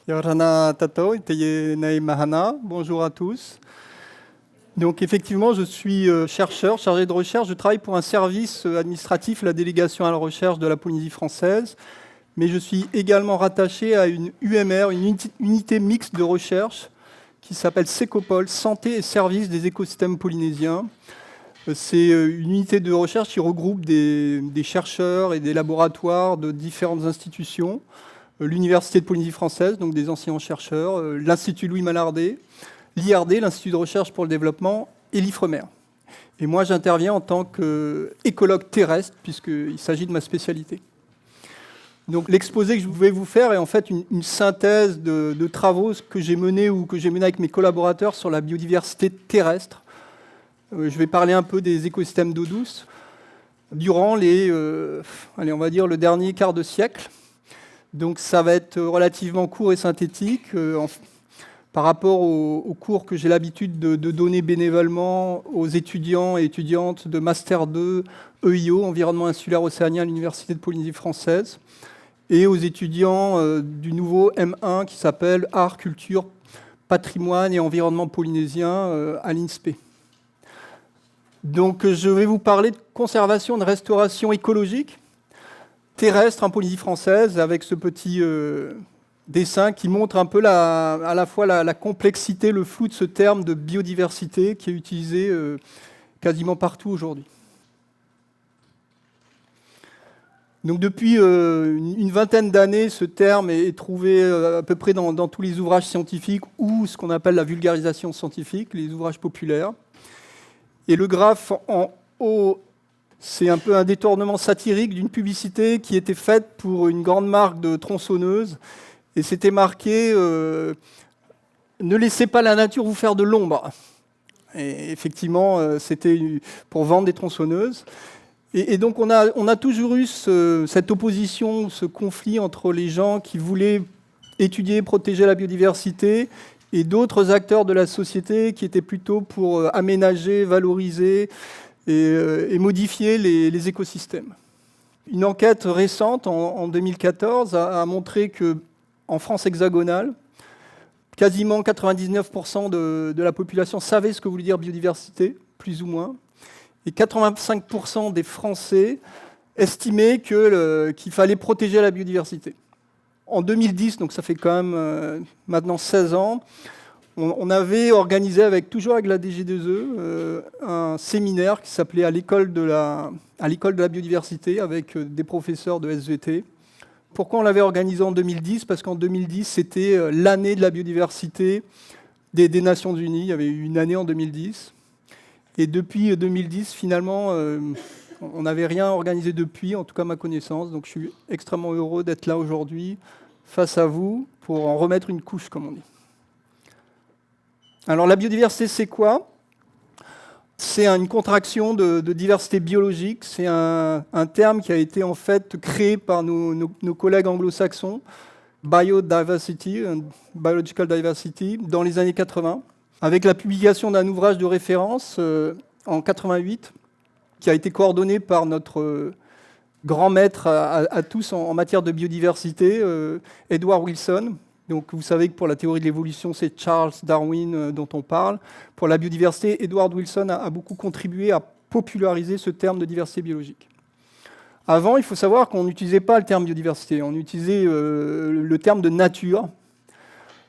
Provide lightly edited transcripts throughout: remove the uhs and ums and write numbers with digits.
Yorana Tato, Iteye Nae Mahana, bonjour à tous. Donc effectivement, je suis chercheur, chargé de recherche. Je travaille pour un service administratif, la délégation à la recherche de la Polynésie française. Mais je suis également rattaché à une UMR, une unité mixte de recherche qui s'appelle Secopol, Santé et Services des écosystèmes polynésiens. C'est une unité de recherche qui regroupe des chercheurs et des laboratoires de différentes institutions. L'Université de Polynésie française, donc des enseignants-chercheurs, l'Institut Louis Malardé, l'IRD, l'Institut de recherche pour le développement, et l'IFREMER. Et moi, j'interviens en tant qu'écologue terrestre, puisqu'il s'agit de ma spécialité. Donc l'exposé que je vais vous faire est en fait une synthèse de travaux que j'ai menés ou que j'ai menés avec mes collaborateurs sur la biodiversité terrestre. Je vais parler un peu des écosystèmes d'eau douce durant on va dire le dernier quart de siècle. Donc ça va être relativement court et synthétique par rapport aux cours que j'ai l'habitude de donner bénévolement aux étudiants et étudiantes de Master 2 EIO, Environnement insulaire océanien à l'Université de Polynésie française, et aux étudiants du nouveau M1 qui s'appelle Art, Culture, Patrimoine et Environnement polynésien à l'INSPE. Donc je vais vous parler de conservation, de restauration écologique terrestre en Polynésie française, avec ce petit dessin qui montre un peu à la fois la complexité, le flou de ce terme de biodiversité qui est utilisé quasiment partout aujourd'hui. Donc depuis une vingtaine d'années, ce terme est trouvé à peu près dans tous les ouvrages scientifiques ou ce qu'on appelle la vulgarisation scientifique, les ouvrages populaires. Et le graphe en haut, c'est un peu un détournement satirique d'une publicité qui était faite pour une grande marque de tronçonneuses. Et c'était marqué « Ne laissez pas la nature vous faire de l'ombre ». Et effectivement, c'était pour vendre des tronçonneuses. Et donc on a toujours eu cette opposition, ce conflit entre les gens qui voulaient étudier et protéger la biodiversité et d'autres acteurs de la société qui étaient plutôt pour aménager, valoriser et modifier les écosystèmes. Une enquête récente, en 2014, a montré qu'en France hexagonale, quasiment 99% de la population savait ce que voulait dire biodiversité, plus ou moins, et 85% des Français estimaient qu'il fallait protéger la biodiversité. En 2010, donc ça fait quand même maintenant 16 ans, on avait organisé toujours avec la DG2E un séminaire qui s'appelait à l'école de la biodiversité avec des professeurs de SVT. Pourquoi on l'avait organisé en 2010 ? Parce qu'en 2010, c'était l'année de la biodiversité des Nations Unies. Il y avait eu une année en 2010. Et depuis 2010, finalement, on n'avait rien organisé depuis, en tout cas à ma connaissance. Donc je suis extrêmement heureux d'être là aujourd'hui, face à vous, pour en remettre une couche, comme on dit. Alors la biodiversité, c'est quoi ? C'est une contraction de diversité biologique. C'est un terme qui a été en fait créé par nos collègues anglo-saxons, biodiversity, biological diversity, dans les années 80, avec la publication d'un ouvrage de référence en 88, qui a été coordonné par notre grand maître à tous en matière de biodiversité, Edward Wilson. Donc vous savez que pour la théorie de l'évolution, c'est Charles Darwin dont on parle. Pour la biodiversité, Edward Wilson a beaucoup contribué à populariser ce terme de diversité biologique. Avant, il faut savoir qu'on n'utilisait pas le terme biodiversité, on utilisait le terme de nature.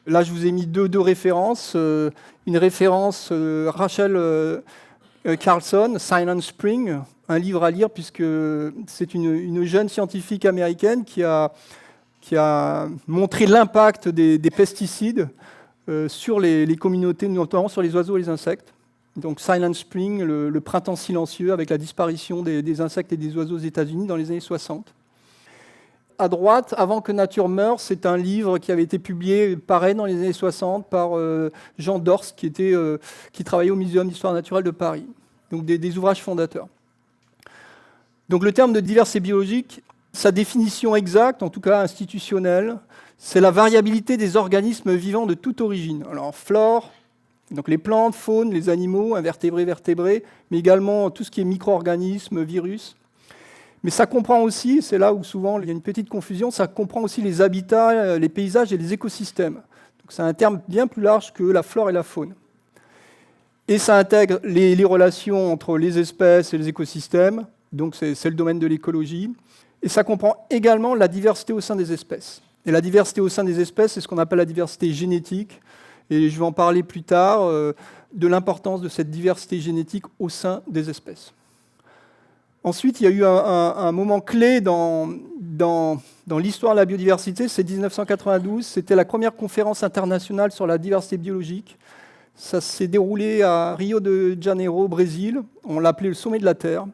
Là, je vous ai mis deux références. Une référence, Rachel Carlson, Silent Spring, un livre à lire puisque c'est une jeune scientifique américaine qui a montré l'impact des pesticides sur les communautés, notamment sur les oiseaux et les insectes. Donc Silent Spring, le printemps silencieux, avec la disparition des insectes et des oiseaux aux États-Unis dans les années 60. À droite, Avant que nature meure, c'est un livre qui avait été publié, pareil, dans les années 60, par Jean Dorst, qui travaillait au Muséum d'histoire naturelle de Paris. Donc des ouvrages fondateurs. Donc le terme de diversité biologique, sa définition exacte, en tout cas institutionnelle, c'est la variabilité des organismes vivants de toute origine. Alors flore, donc les plantes, faune, les animaux, invertébrés, vertébrés, mais également tout ce qui est micro-organismes, virus. Mais ça comprend aussi, c'est là où souvent il y a une petite confusion, ça comprend aussi les habitats, les paysages et les écosystèmes. Donc c'est un terme bien plus large que la flore et la faune. Et ça intègre les relations entre les espèces et les écosystèmes, donc c'est le domaine de l'écologie. Et ça comprend également la diversité au sein des espèces. Et la diversité au sein des espèces, c'est ce qu'on appelle la diversité génétique. Et je vais en parler plus tard, de l'importance de cette diversité génétique au sein des espèces. Ensuite, il y a eu un moment clé dans l'histoire de la biodiversité, c'est 1992, c'était la première conférence internationale sur la diversité biologique. Ça s'est déroulé à Rio de Janeiro, au Brésil. On l'appelait le sommet de la Terre.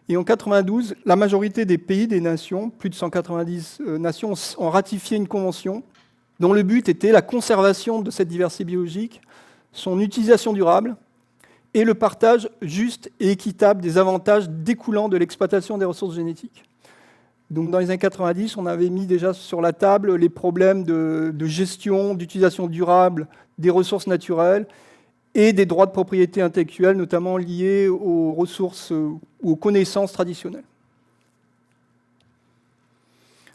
Et en 1992, la majorité des pays, des nations, plus de 190 nations, ont ratifié une convention dont le but était la conservation de cette diversité biologique, son utilisation durable et le partage juste et équitable des avantages découlant de l'exploitation des ressources génétiques. Donc dans les années 90, on avait mis déjà sur la table les problèmes de gestion, d'utilisation durable des ressources naturelles et des droits de propriété intellectuelle, notamment liés aux ressources ou aux connaissances traditionnelles.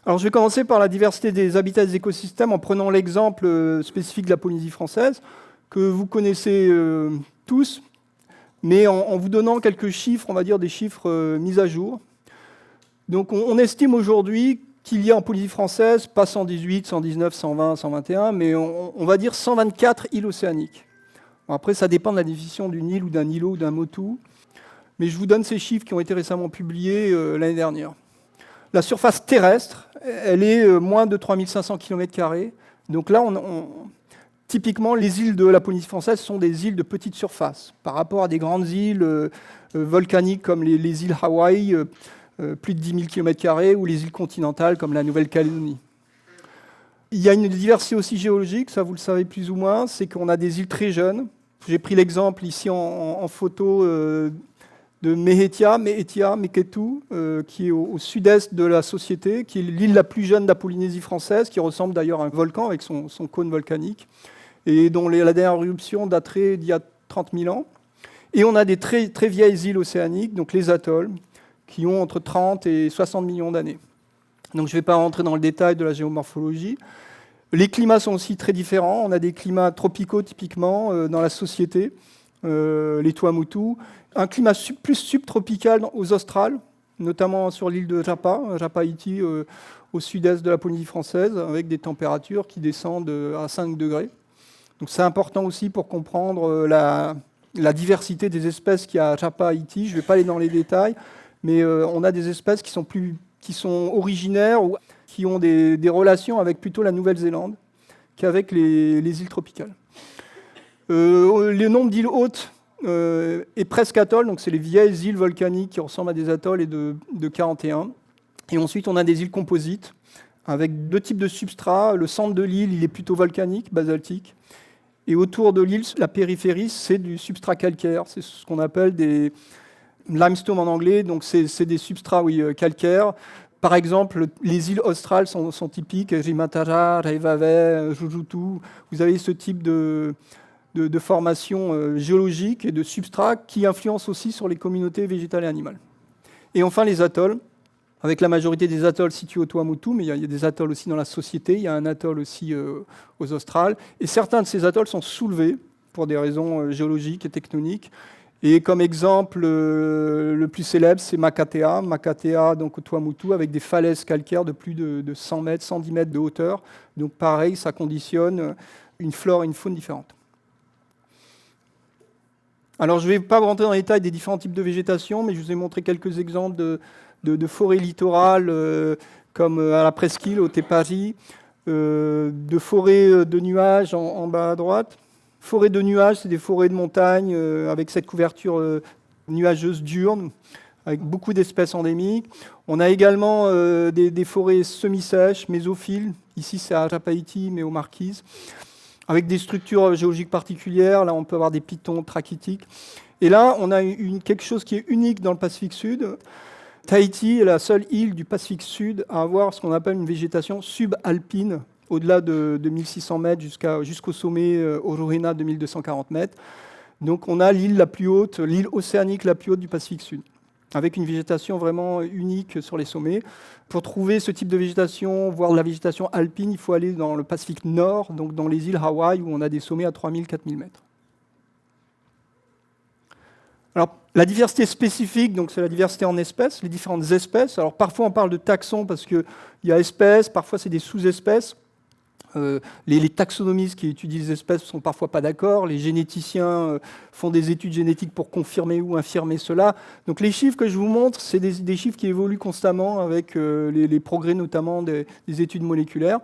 Alors, je vais commencer par la diversité des habitats et des écosystèmes en prenant l'exemple spécifique de la Polynésie française, que vous connaissez tous, mais en vous donnant quelques chiffres, on va dire des chiffres mis à jour. Donc, on estime aujourd'hui qu'il y a en Polynésie française, pas 118, 119, 120, 121, mais on va dire 124 îles océaniques. Bon, après, ça dépend de la définition d'une île ou d'un îlot ou d'un motu, mais je vous donne ces chiffres qui ont été récemment publiés l'année dernière. La surface terrestre, elle est moins de 3500 km². Donc là, typiquement, les îles de la Polynésie française sont des îles de petite surface par rapport à des grandes îles volcaniques comme les îles Hawaï, plus de 10 000 km², ou les îles continentales comme la Nouvelle-Calédonie. Il y a une diversité aussi géologique, ça vous le savez plus ou moins, c'est qu'on a des îles très jeunes. J'ai pris l'exemple ici en photo de Mehetia, Meketu, qui est au sud-est de la Société, qui est l'île la plus jeune de la Polynésie française, qui ressemble d'ailleurs à un volcan avec son cône volcanique, et dont la dernière éruption daterait d'il y a 30 000 ans. Et on a des très, très vieilles îles océaniques, donc les atolls, qui ont entre 30 et 60 millions d'années. Donc je ne vais pas rentrer dans le détail de la géomorphologie. Les climats sont aussi très différents. On a des climats tropicaux typiquement dans la Société, les Tuamotu. Un climat plus subtropical aux Australes, notamment sur l'île de Rapa-Iti, au sud-est de la Polynésie française, avec des températures qui descendent à 5 degrés. Donc c'est important aussi pour comprendre la diversité des espèces qu'il y a à Rapa-Iti. Je ne vais pas aller dans les détails, mais on a des espèces qui sont originaires ou qui ont des relations avec plutôt la Nouvelle-Zélande qu'avec les îles tropicales. Le nombre d'îles hautes est presque atoll, donc c'est les vieilles îles volcaniques qui ressemblent à des atolls et de 41. Et ensuite, on a des îles composites avec deux types de substrats. Le centre de l'île, il est plutôt volcanique, basaltique. Et autour de l'île, la périphérie, c'est du substrat calcaire. C'est ce qu'on appelle des limestone en anglais, donc c'est des substrats calcaires. Par exemple, les îles australes sont typiques, Rimatara, Reivave, Jujutu. Vous avez ce type de formation géologique et de substrats qui influencent aussi sur les communautés végétales et animales. Et enfin, les atolls, avec la majorité des atolls situés au Tuamotu, mais il y a des atolls aussi dans la Société, il y a un atoll aussi aux Australes, et certains de ces atolls sont soulevés pour des raisons géologiques et tectoniques. Et comme exemple, le plus célèbre, c'est Makatea, donc au Tuamotu, avec des falaises calcaires de plus de 100 mètres, 110 mètres de hauteur. Donc pareil, ça conditionne une flore et une faune différentes. Alors je ne vais pas rentrer dans les détails des différents types de végétation, mais je vous ai montré quelques exemples de forêts littorales, comme à la presqu'île, au Tepari, de forêts de nuages en bas à droite. Forêts de nuages, c'est des forêts de montagne avec cette couverture nuageuse diurne, avec beaucoup d'espèces endémiques. On a également des forêts semi-sèches, mésophiles. Ici, c'est à Rapa-Iti, mais aux Marquises, avec des structures géologiques particulières. Là, on peut avoir des pitons trachytiques. Et là, on a quelque chose qui est unique dans le Pacifique Sud. Tahiti est la seule île du Pacifique Sud à avoir ce qu'on appelle une végétation subalpine, au-delà de 1600 mètres jusqu'au sommet Orohena de 1240 mètres. Donc on a l'île la plus haute, l'île océanique la plus haute du Pacifique Sud. avec une végétation vraiment unique sur les sommets. Pour trouver ce type de végétation, voire de la végétation alpine, il faut aller dans le Pacifique Nord, donc dans les îles Hawaï, où on a des sommets à 3000-4000 mètres. Alors, la diversité spécifique, donc c'est la diversité en espèces, les différentes espèces. Alors, parfois, on parle de taxons parce qu'il y a espèces, parfois, c'est des sous-espèces. Les taxonomistes qui étudient les espèces ne sont parfois pas d'accord. Les généticiens font des études génétiques pour confirmer ou infirmer cela. Donc les chiffres que je vous montre, c'est des chiffres qui évoluent constamment avec les progrès notamment des études moléculaires.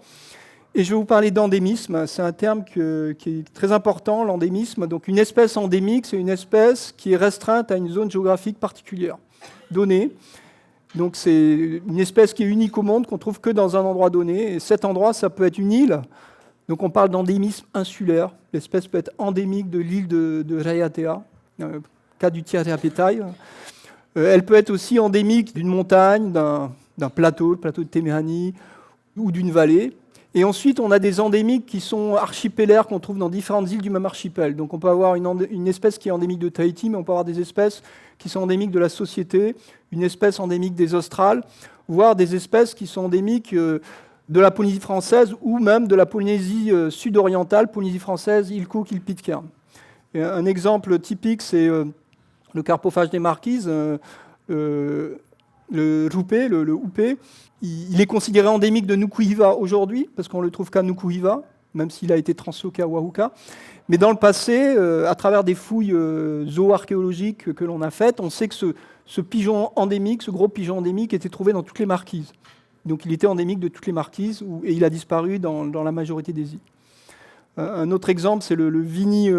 Et je vais vous parler d'endémisme. C'est un terme qui est très important, l'endémisme. Donc une espèce endémique, c'est une espèce qui est restreinte à une zone géographique particulière, donnée. Donc c'est une espèce qui est unique au monde, qu'on trouve que dans un endroit donné. Et cet endroit, ça peut être une île. Donc on parle d'endémisme insulaire. L'espèce peut être endémique de l'île de Raiatea, cas du Tiareapétaï. Elle peut être aussi endémique d'une montagne, d'un plateau, le plateau de Temerani, ou d'une vallée. Et ensuite, on a des endémiques qui sont archipélaires, qu'on trouve dans différentes îles du même archipel. Donc on peut avoir une espèce qui est endémique de Tahiti, mais on peut avoir des espèces qui sont endémiques de la Société, une espèce endémique des Australes, voire des espèces qui sont endémiques de la Polynésie française ou même de la Polynésie sud-orientale, Polynésie française, île Cook, île Pitcairn. Et un exemple typique, c'est le carpophage des marquises, le roupé, le houpé. Il est considéré endémique de Nukuhiva aujourd'hui, parce qu'on ne le trouve qu'à Nukuhiva, même s'il a été transloqué à Wahuka. Mais dans le passé, à travers des fouilles zooarchéologiques que l'on a faites, on sait que ce pigeon endémique, ce gros pigeon endémique, était trouvé dans toutes les marquises. Donc il était endémique de toutes les marquises, et il a disparu dans la majorité des îles. Un autre exemple, c'est le Vini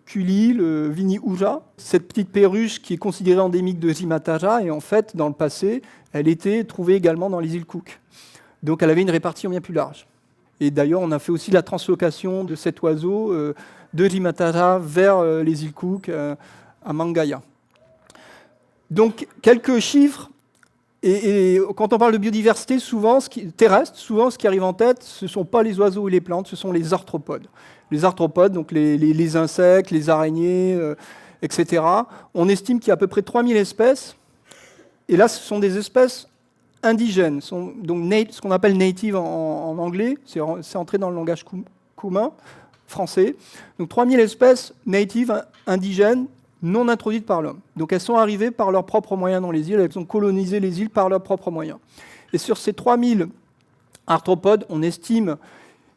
Kuli, le Vini Uja, cette petite perruche qui est considérée endémique de Zimatara, et en fait, dans le passé, elle était trouvée également dans les îles Cook. Donc elle avait une répartition bien plus large. Et d'ailleurs, on a fait aussi la translocation de cet oiseau de Zimatara vers les îles Cook, à Mangaya. Donc, quelques chiffres. Et quand on parle de biodiversité terrestre, souvent ce qui arrive en tête, ce ne sont pas les oiseaux et les plantes, ce sont les arthropodes. Les arthropodes, donc les insectes, les araignées, etc. On estime qu'il y a à peu près 3000 espèces. Et là, ce sont des espèces indigènes, donc ce qu'on appelle native en anglais, c'est entré dans le langage commun français. Donc 3000 espèces natives, indigènes, non introduites par l'homme. Donc elles sont arrivées par leurs propres moyens dans les îles, elles ont colonisé les îles par leurs propres moyens. Et sur ces 3000 arthropodes, on estime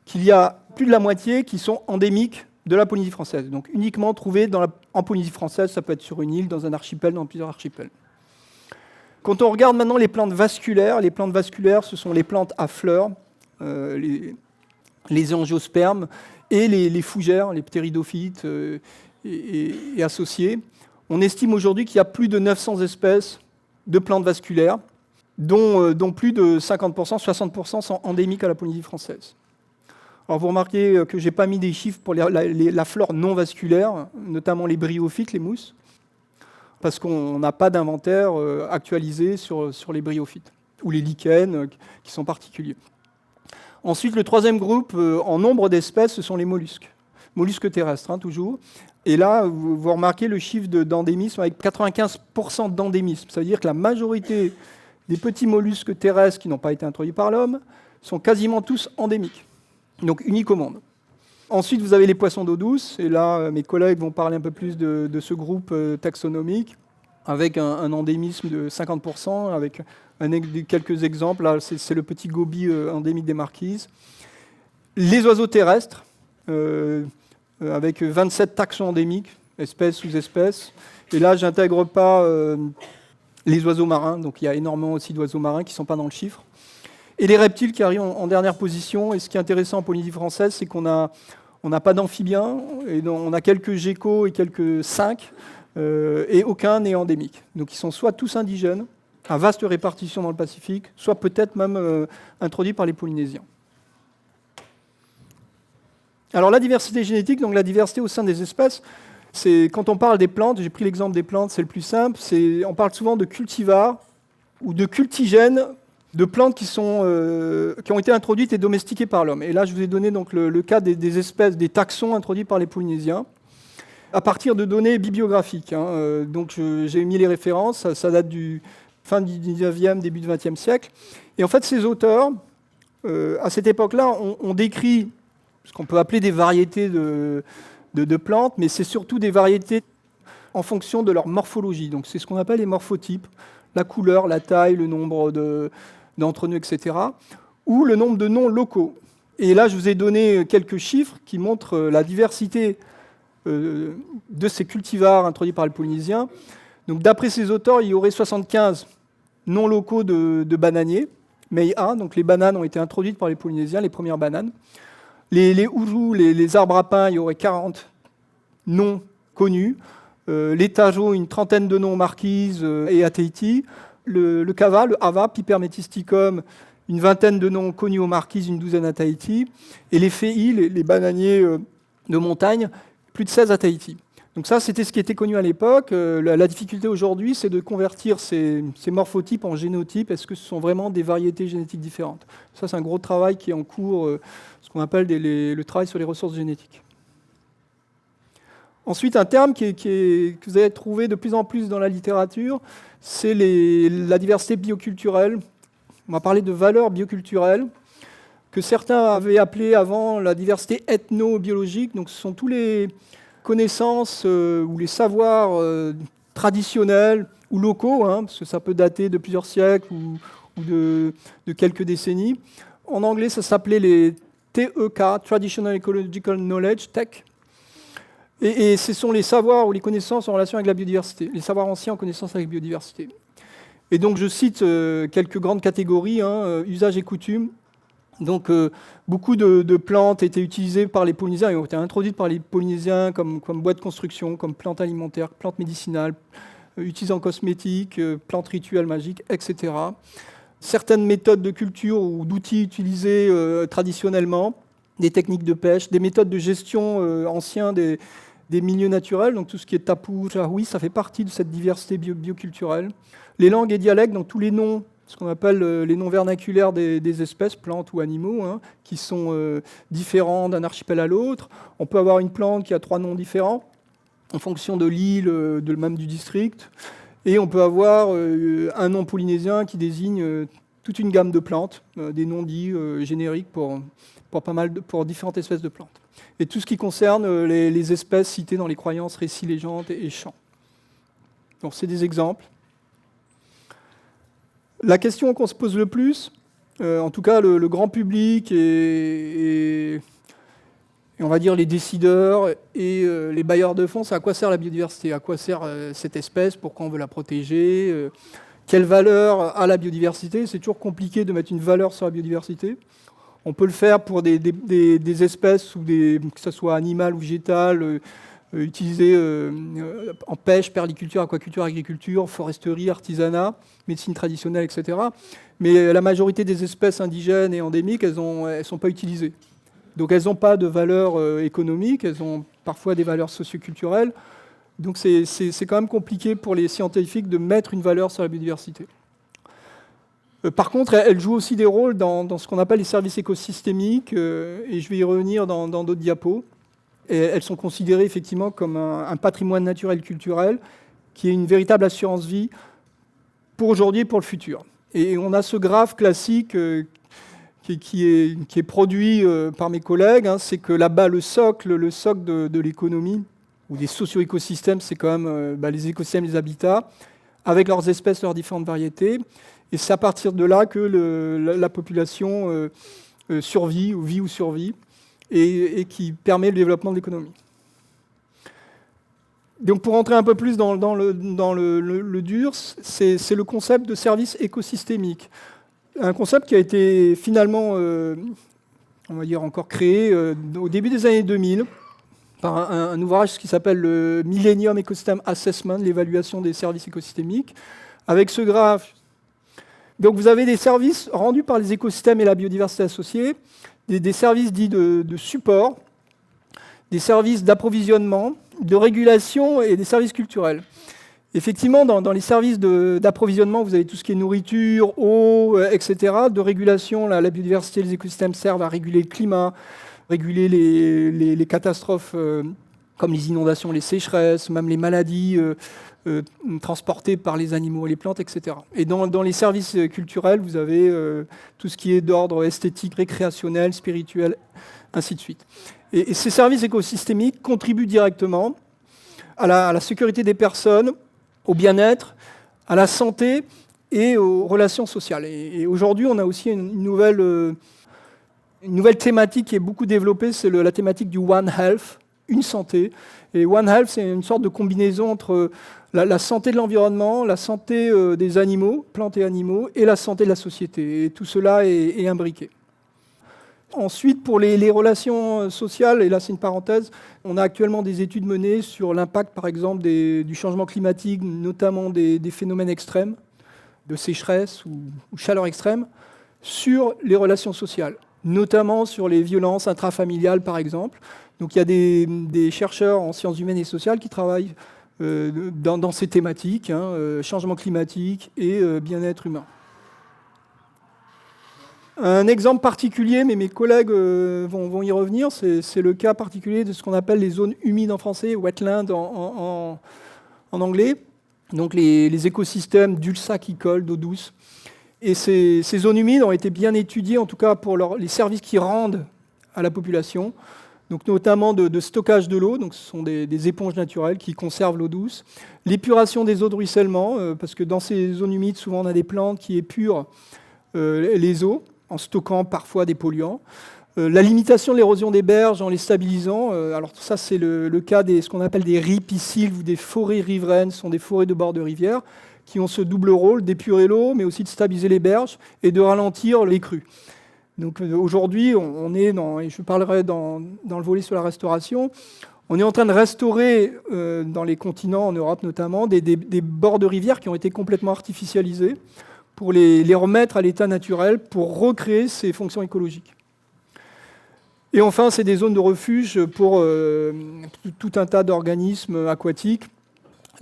qu'il y a plus de la moitié qui sont endémiques de la Polynésie française. Donc uniquement trouvés en Polynésie française, ça peut être sur une île, dans un archipel, dans plusieurs archipels. Quand on regarde maintenant les plantes vasculaires, ce sont les plantes à fleurs, les angiospermes et les fougères, les ptéridophytes et associés. On estime aujourd'hui qu'il y a plus de 900 espèces de plantes vasculaires, dont plus de 50%, 60% sont endémiques à la Polynésie française. Alors vous remarquez que je n'ai pas mis des chiffres pour la flore non vasculaire, notamment les bryophytes, les mousses, parce qu'on n'a pas d'inventaire actualisé sur les bryophytes, ou les lichens, qui sont particuliers. Ensuite, le troisième groupe, en nombre d'espèces, ce sont les mollusques. Mollusques terrestres, toujours. Et là, vous remarquez le chiffre d'endémisme avec 95% d'endémisme. Ça veut dire que la majorité des petits mollusques terrestres qui n'ont pas été introduits par l'homme sont quasiment tous endémiques, donc uniques au monde. Ensuite, vous avez les poissons d'eau douce, et là, mes collègues vont parler un peu plus de ce groupe taxonomique, avec un endémisme de 50%, avec quelques exemples. Là, c'est le petit goby endémique des Marquises. Les oiseaux terrestres, avec 27 taxons endémiques, espèces, sous-espèces. Et là, je n'intègre pas les oiseaux marins, donc il y a énormément aussi d'oiseaux marins qui ne sont pas dans le chiffre. Et les reptiles qui arrivent en dernière position. Et ce qui est intéressant en Polynésie française, c'est qu'on n'a pas d'amphibiens, et on a quelques geckos et quelques cinques, et aucun n'est endémique. Donc ils sont soit tous indigènes, à vaste répartition dans le Pacifique, soit peut-être même introduits par les Polynésiens. Alors la diversité génétique, donc la diversité au sein des espèces, c'est quand on parle des plantes, j'ai pris l'exemple des plantes, c'est le plus simple, on parle souvent de cultivars ou de cultigènes, de plantes qui ont été introduites et domestiquées par l'homme. Et là, je vous ai donné donc le cas des espèces, des taxons introduits par les Polynésiens. à partir de données bibliographiques. Donc j'ai mis les références, ça date du fin du 19e, début du 20e siècle. Et en fait, ces auteurs, à cette époque-là, on décrit ce qu'on peut appeler des variétés de plantes, mais c'est surtout des variétés en fonction de leur morphologie. Donc c'est ce qu'on appelle les morphotypes, la couleur, la taille, le nombre d'entre-nœuds, etc., ou le nombre de noms locaux. Et là, je vous ai donné quelques chiffres qui montrent la diversité de ces cultivars introduits par les Polynésiens. Donc d'après ces auteurs, il y aurait 75 noms locaux de bananiers, Mei'a, donc les bananes ont été introduites par les Polynésiens, les premières bananes. Les ourous, les arbres à pain, il y aurait 40 noms connus. Les tajots, une trentaine de noms marquises et à Tahiti. Le kava, le hava, Piper metisticum, une vingtaine de noms connus aux marquises, une douzaine à Tahiti. Et les féis, les bananiers de montagne, plus de 16 à Tahiti. Donc ça, c'était ce qui était connu à l'époque. La difficulté aujourd'hui, c'est de convertir ces morphotypes en génotypes. Est-ce que ce sont vraiment des variétés génétiques différentes? Ça, c'est un gros travail qui est en cours, ce qu'on appelle le travail sur les ressources génétiques. Ensuite, un terme que vous allez trouver de plus en plus dans la littérature, c'est la diversité bioculturelle. On va parler de valeurs bioculturelles, que certains avaient appelé avant la diversité ethno-biologique. Donc ce sont tous les connaissances ou les savoirs traditionnels ou locaux, parce que ça peut dater de plusieurs siècles ou de quelques décennies. En anglais, ça s'appelait les TEK, Traditional Ecological Knowledge, TEC. Et ce sont les savoirs ou les connaissances en relation avec la biodiversité, les savoirs anciens en connaissance avec la biodiversité. Et donc je cite quelques grandes catégories, usages et coutumes. Donc beaucoup de plantes étaient utilisées par les Polynésiens et ont été introduites par les Polynésiens comme bois de construction, comme plantes alimentaires, plantes médicinales, utilisées en cosmétique, plantes rituelles magiques, etc. Certaines méthodes de culture ou d'outils utilisés traditionnellement, des techniques de pêche, des méthodes de gestion anciens des milieux naturels, donc tout ce qui est tapu, jahui, ça fait partie de cette diversité bioculturelle. Les langues et dialectes, donc tous les noms, ce qu'on appelle les noms vernaculaires des espèces, plantes ou animaux, qui sont différents d'un archipel à l'autre. On peut avoir une plante qui a 3 noms différents en fonction de l'île, même du district. Et on peut avoir un nom polynésien qui désigne toute une gamme de plantes, des noms dits génériques pour différentes espèces de plantes. Et tout ce qui concerne les espèces citées dans les croyances, récits, légendes et chants. Donc c'est des exemples. La question qu'on se pose le plus, en tout cas le grand public et on va dire les décideurs et les bailleurs de fonds, c'est à quoi sert la biodiversité? À quoi sert cette espèce? Pourquoi on veut la protéger? Quelle valeur a la biodiversité? C'est toujours compliqué de mettre une valeur sur la biodiversité. On peut le faire pour des espèces, que ce soit animales ou végétales, utilisées en pêche, perliculture, aquaculture, agriculture, foresterie, artisanat, médecine traditionnelle, etc. Mais la majorité des espèces indigènes et endémiques, elles ne sont pas utilisées. Donc elles n'ont pas de valeur économique, elles ont parfois des valeurs socioculturelles. Donc c'est quand même compliqué pour les scientifiques de mettre une valeur sur la biodiversité. Par contre, elles jouent aussi des rôles dans ce qu'on appelle les services écosystémiques, et je vais y revenir dans d'autres diapos. Et elles sont considérées effectivement comme un patrimoine naturel culturel qui est une véritable assurance vie pour aujourd'hui et pour le futur. Et on a ce graphe classique qui est produit par mes collègues, c'est que là-bas, le socle de l'économie, ou des socio-écosystèmes, c'est quand même les écosystèmes, les habitats, avec leurs espèces, leurs différentes variétés. Et c'est à partir de là que la population survit, ou vit ou survit, et qui permet le développement de l'économie. Donc pour rentrer un peu plus dans le dur, c'est le concept de service écosystémique. Un concept qui a été finalement, on va dire, encore créé au début des années 2000 par un ouvrage qui s'appelle le Millennium Ecosystem Assessment, l'évaluation des services écosystémiques. Avec ce graphe, donc vous avez des services rendus par les écosystèmes et la biodiversité associée, des services dits de support, des services d'approvisionnement, de régulation et des services culturels. Effectivement, dans les services d'approvisionnement, vous avez tout ce qui est nourriture, eau, etc. De régulation, la biodiversité, les écosystèmes servent à réguler le climat, réguler les catastrophes comme les inondations, les sécheresses, même les maladies transportées par les animaux et les plantes, etc. Et dans les services culturels, vous avez tout ce qui est d'ordre esthétique, récréationnel, spirituel, ainsi de suite. Et ces services écosystémiques contribuent directement à la sécurité des personnes, au bien-être, à la santé et aux relations sociales. Et aujourd'hui, on a aussi une nouvelle thématique qui est beaucoup développée, c'est la thématique du One Health, une santé. Et One Health, c'est une sorte de combinaison entre la santé de l'environnement, la santé des animaux, plantes et animaux, et la santé de la société. Et tout cela est imbriqué. Ensuite, pour les relations sociales, et là c'est une parenthèse, on a actuellement des études menées sur l'impact, par exemple, du changement climatique, notamment des phénomènes extrêmes, de sécheresse ou chaleur extrême, sur les relations sociales, notamment sur les violences intrafamiliales, par exemple. Donc il y a des chercheurs en sciences humaines et sociales qui travaillent dans ces thématiques, changement climatique et bien-être humain. Un exemple particulier, mais mes collègues vont y revenir, c'est le cas particulier de ce qu'on appelle les zones humides en français, wetlands en anglais, donc les écosystèmes d'ulsacicoles, d'eau douce. Et ces zones humides ont été bien étudiées, en tout cas pour les services qu'ils rendent à la population, donc notamment de stockage de l'eau, donc ce sont des éponges naturelles qui conservent l'eau douce, l'épuration des eaux de ruissellement, parce que dans ces zones humides, souvent on a des plantes qui épurent les eaux, en stockant parfois des polluants. La limitation de l'érosion des berges en les stabilisant. Alors ça, c'est le cas ce qu'on appelle des ripisylves ou des forêts riveraines. Ce sont des forêts de bord de rivière qui ont ce double rôle d'épurer l'eau, mais aussi de stabiliser les berges et de ralentir les crues. Donc aujourd'hui, on est et je parlerai dans le volet sur la restauration, on est en train de restaurer dans les continents, en Europe notamment, des bords de rivière qui ont été complètement artificialisés, pour les remettre à l'état naturel, pour recréer ces fonctions écologiques. Et enfin, c'est des zones de refuge pour tout un tas d'organismes aquatiques,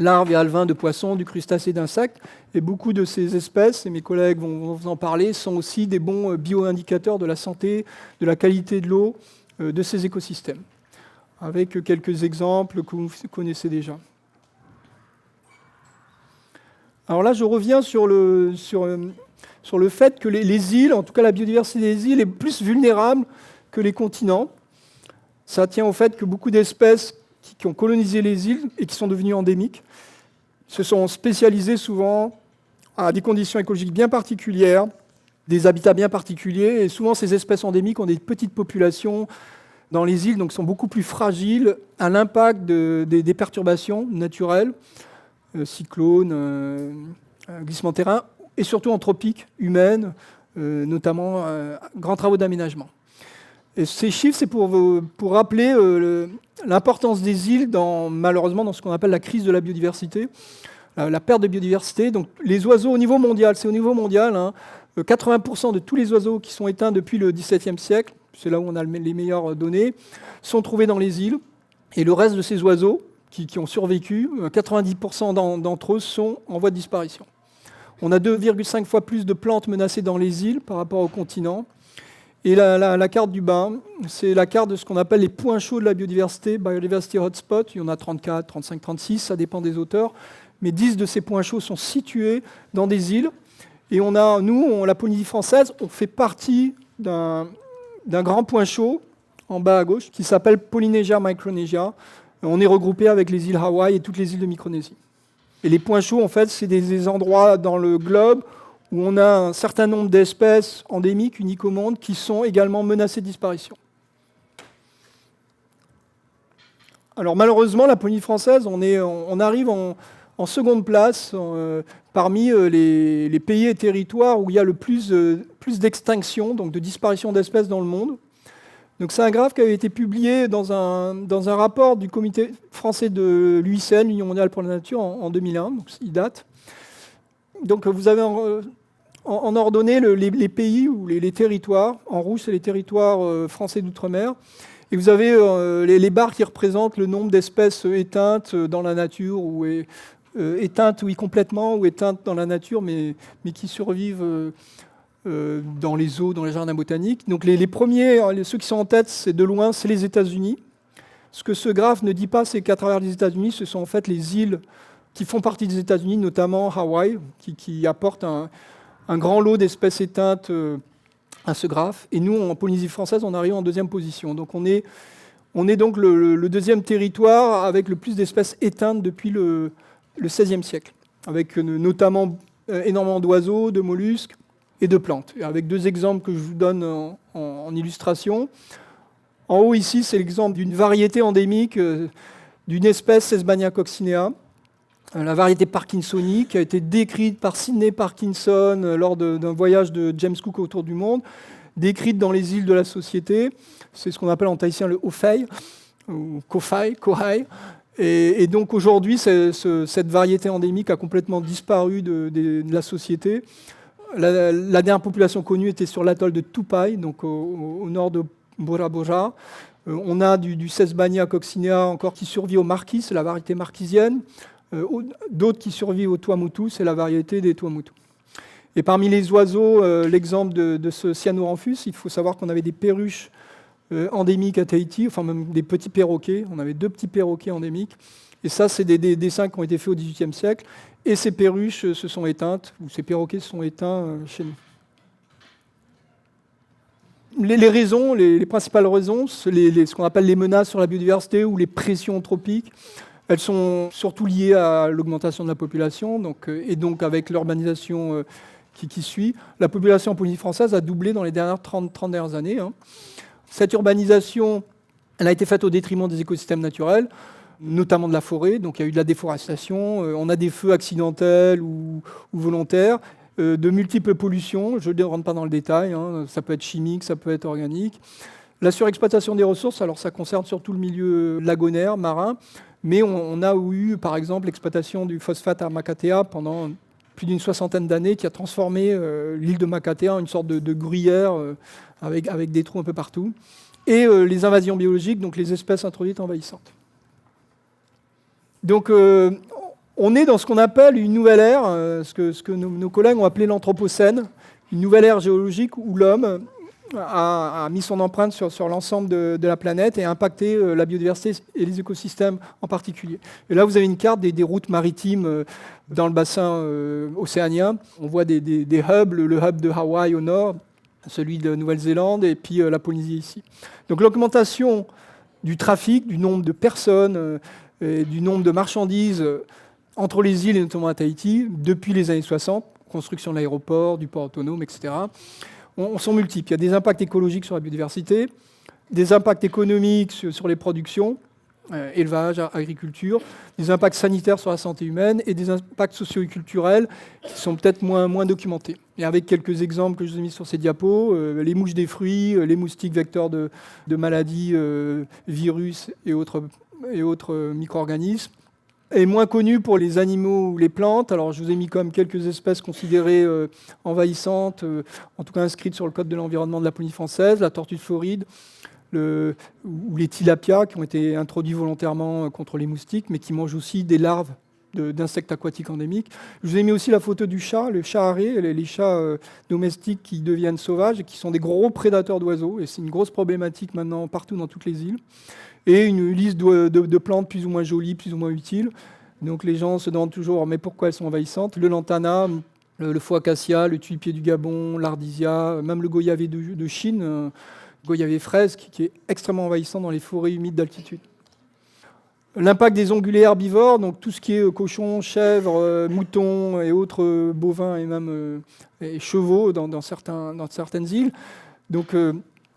larves et alevins de poissons, du crustacés, d'insectes. Et beaucoup de ces espèces, et mes collègues vont vous en parler, sont aussi des bons bioindicateurs de la santé, de la qualité de l'eau de ces écosystèmes, avec quelques exemples que vous connaissez déjà. Alors là, je reviens sur le fait que les îles, en tout cas la biodiversité des îles, est plus vulnérable que les continents. Ça tient au fait que beaucoup d'espèces qui ont colonisé les îles et qui sont devenues endémiques se sont spécialisées souvent à des conditions écologiques bien particulières, des habitats bien particuliers, et souvent ces espèces endémiques ont des petites populations dans les îles, donc sont beaucoup plus fragiles à l'impact des perturbations naturelles, cyclones, glissements de terrain, et surtout anthropiques, humaines, notamment grands travaux d'aménagement. Et ces chiffres, c'est pour rappeler l'importance des îles, malheureusement, dans ce qu'on appelle la crise de la biodiversité, la perte de biodiversité. Donc les oiseaux au niveau mondial, c'est au niveau mondial, 80% de tous les oiseaux qui sont éteints depuis le XVIIe siècle, c'est là où on a les meilleures données, sont trouvés dans les îles. Et le reste de ces oiseaux, qui ont survécu, 90% d'entre eux sont en voie de disparition. On a 2,5 fois plus de plantes menacées dans les îles par rapport au continent. Et la carte du bas, c'est la carte de ce qu'on appelle les points chauds de la biodiversité, Biodiversity Hotspot. Il y en a 34, 35, 36, ça dépend des auteurs. Mais 10 de ces points chauds sont situés dans des îles. Et la Polynésie française, on fait partie d'un grand point chaud, en bas à gauche, qui s'appelle Polynesia Micronesia. On est regroupé avec les îles Hawaï et toutes les îles de Micronésie. Et les points chauds, en fait, c'est des endroits dans le globe où on a un certain nombre d'espèces endémiques, uniques au monde, qui sont également menacées de disparition. Alors malheureusement, la Polynésie française, on arrive en seconde place parmi les pays et territoires où il y a le plus d'extinction, donc de disparition d'espèces dans le monde. Donc c'est un graphe qui avait été publié dans un rapport du comité français de l'UICN, l'Union mondiale pour la nature, en 2001, donc il date. Donc vous avez en ordonnée les pays ou les territoires. En rouge, c'est les territoires français d'outre-mer. Et vous avez les barres qui représentent le nombre d'espèces éteintes dans la nature, ou éteintes, oui, complètement, ou éteintes dans la nature, mais qui survivent dans les eaux, dans les jardins botaniques. Donc les premiers, ceux qui sont en tête, c'est de loin, c'est les États-Unis, Ce que ce graphe ne dit pas, c'est qu'à travers les États-Unis, ce sont en fait les îles qui font partie des États-Unis, notamment Hawaï, qui apportent un grand lot d'espèces éteintes à ce graphe. Et nous, en Polynésie française, on arrive en deuxième position. Donc on est donc le deuxième territoire avec le plus d'espèces éteintes depuis le XVIe siècle, avec notamment énormément d'oiseaux, de mollusques et de plantes. Et avec deux exemples que je vous donne en illustration. En haut, ici, c'est l'exemple d'une variété endémique d'une espèce Sesbania coccinea, la variété parkinsonique, qui a été décrite par Sidney Parkinson lors d'un voyage de James Cook autour du monde, décrite dans les îles de la Société. C'est ce qu'on appelle en tahitien le Hofei, ou Kohai. Et donc aujourd'hui, cette variété endémique a complètement disparu de la Société. La dernière population connue était sur l'atoll de Tupai, donc au nord de Bora Bora. On a du Sesbania coccinea encore qui survit au Marquis, c'est la variété marquisienne. D'autres qui survivent au Tuamotu, c'est la variété des Tuamotu. Et parmi les oiseaux, l'exemple de ce Cyanorhamphus, il faut savoir qu'on avait des perruches endémiques à Tahiti, enfin même des petits perroquets. On avait 2 petits perroquets endémiques. Et ça, c'est des dessins qui ont été faits au XVIIIe siècle. Et ces perruches se sont éteintes, ou ces perroquets se sont éteints chez nous. Les raisons, les principales raisons, ce qu'on appelle les menaces sur la biodiversité ou les pressions anthropiques, elles sont surtout liées à l'augmentation de la population, et donc avec l'urbanisation qui suit. La population en Polynésie française a doublé dans les dernières 30 dernières années. Cette urbanisation, elle a été faite au détriment des écosystèmes naturels, notamment de la forêt. Donc il y a eu de la déforestation, on a des feux accidentels ou volontaires, de multiples pollutions, je ne rentre pas dans le détail, ça peut être chimique, ça peut être organique. La surexploitation des ressources, alors ça concerne surtout le milieu lagonaire, marin, mais on a eu par exemple l'exploitation du phosphate à Makatea pendant plus d'une 60aine d'années qui a transformé l'île de Makatea en une sorte de gruyère avec des trous un peu partout. Et les invasions biologiques, donc les espèces introduites envahissantes. Donc on est dans ce qu'on appelle une nouvelle ère, ce que nos collègues ont appelé l'Anthropocène, une nouvelle ère géologique où l'homme a mis son empreinte sur l'ensemble de la planète et a impacté la biodiversité et les écosystèmes en particulier. Et là, vous avez une carte des routes maritimes dans le bassin océanien. On voit des hubs, le hub de Hawaï au nord, celui de Nouvelle-Zélande et puis la Polynésie ici. Donc l'augmentation du trafic, du nombre de personnes, et du nombre de marchandises entre les îles et notamment à Tahiti, depuis les années 60, construction de l'aéroport, du port autonome, etc., sont multiples. Il y a des impacts écologiques sur la biodiversité, des impacts économiques sur les productions, élevage, agriculture, des impacts sanitaires sur la santé humaine et des impacts socio-culturels qui sont peut-être moins documentés. Et avec quelques exemples que je vous ai mis sur ces diapos, les mouches des fruits, les moustiques vecteurs de maladies, virus et autres micro-organismes, et moins connus pour les animaux ou les plantes. Alors je vous ai mis quand même quelques espèces considérées envahissantes, en tout cas inscrites sur le Code de l'environnement de la Polynésie française, la tortue de Floride, ou les tilapias qui ont été introduits volontairement contre les moustiques, mais qui mangent aussi des larves d'insectes aquatiques endémiques. Je vous ai mis aussi la photo du chat, le chat arrêt, les chats domestiques qui deviennent sauvages et qui sont des gros prédateurs d'oiseaux. Et c'est une grosse problématique maintenant partout dans toutes les îles. Et une liste de plantes plus ou moins jolies, plus ou moins utiles. Donc les gens se demandent toujours mais pourquoi elles sont envahissantes. Le lantana, le faux acacia, le tulipier du Gabon, l'ardisia, même le goyavé de Chine, goyavé fraise, qui est extrêmement envahissant dans les forêts humides d'altitude. L'impact des ongulés herbivores, donc tout ce qui est cochons, chèvres, moutons et autres bovins et même et chevaux dans certaines îles. Donc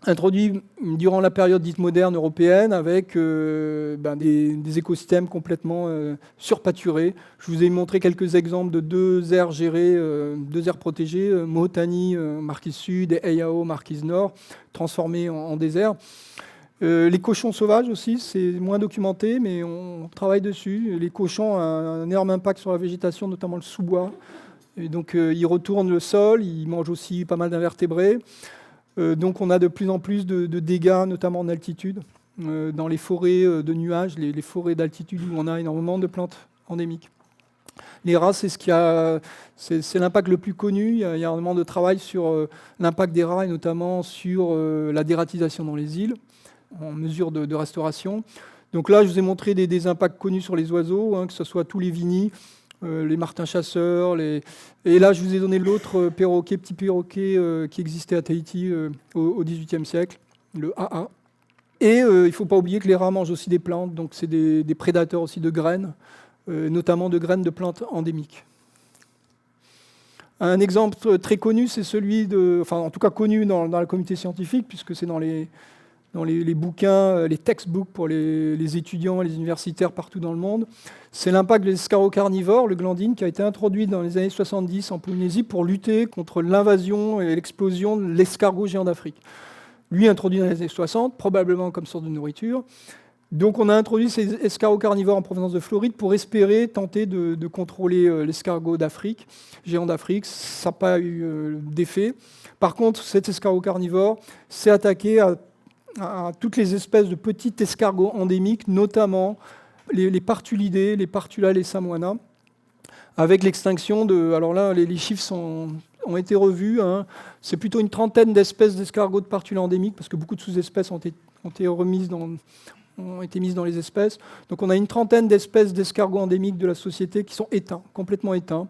introduit durant la période dite moderne européenne avec des écosystèmes complètement surpâturés. Je vous ai montré quelques exemples de 2 aires gérées, 2 aires protégées, Mohotani, Marquise Sud, et Heiau, Marquise Nord, transformées en désert. Les cochons sauvages aussi, c'est moins documenté, mais on travaille dessus. Les cochons ont un énorme impact sur la végétation, notamment le sous-bois. Et donc ils retournent le sol, ils mangent aussi pas mal d'invertébrés. Donc on a de plus en plus de dégâts, notamment en altitude, dans les forêts de nuages, les forêts d'altitude où on a énormément de plantes endémiques. Les rats, c'est l'impact le plus connu. Il y a énormément de travail sur l'impact des rats et notamment sur la dératisation dans les îles, en mesure de restauration. Donc là, je vous ai montré des impacts connus sur les oiseaux, que ce soit tous les vinis, les martins chasseurs, et là, je vous ai donné l'autre perroquet, petit perroquet qui existait à Tahiti au XVIIIe siècle, le AA. Et il ne faut pas oublier que les rats mangent aussi des plantes, donc c'est des prédateurs aussi de graines, notamment de graines de plantes endémiques. Un exemple très connu, c'est celui en tout cas connu dans la communauté scientifique, puisque c'est dans les bouquins, les textbooks pour les étudiants et les universitaires partout dans le monde. C'est l'impact de l'escargot carnivore, le glandine, qui a été introduit dans les années 70 en Polynésie pour lutter contre l'invasion et l'explosion de l'escargot géant d'Afrique. Lui, introduit dans les années 60, probablement comme source de nourriture. Donc on a introduit ces escargots carnivores en provenance de Floride pour espérer tenter de contrôler l'escargot d'Afrique, géant d'Afrique. Ça n'a pas eu d'effet. Par contre, cet escargot carnivore s'est attaqué à toutes les espèces de petits escargots endémiques, notamment les partulidés, les partula, les samoana, avec l'extinction de... Alors là, les chiffres ont été revus. C'est plutôt une trentaine d'espèces d'escargots de partula endémiques, parce que beaucoup de sous-espèces ont été mises dans les espèces. Donc on a une trentaine d'espèces d'escargots endémiques de la société qui sont éteints, complètement éteints.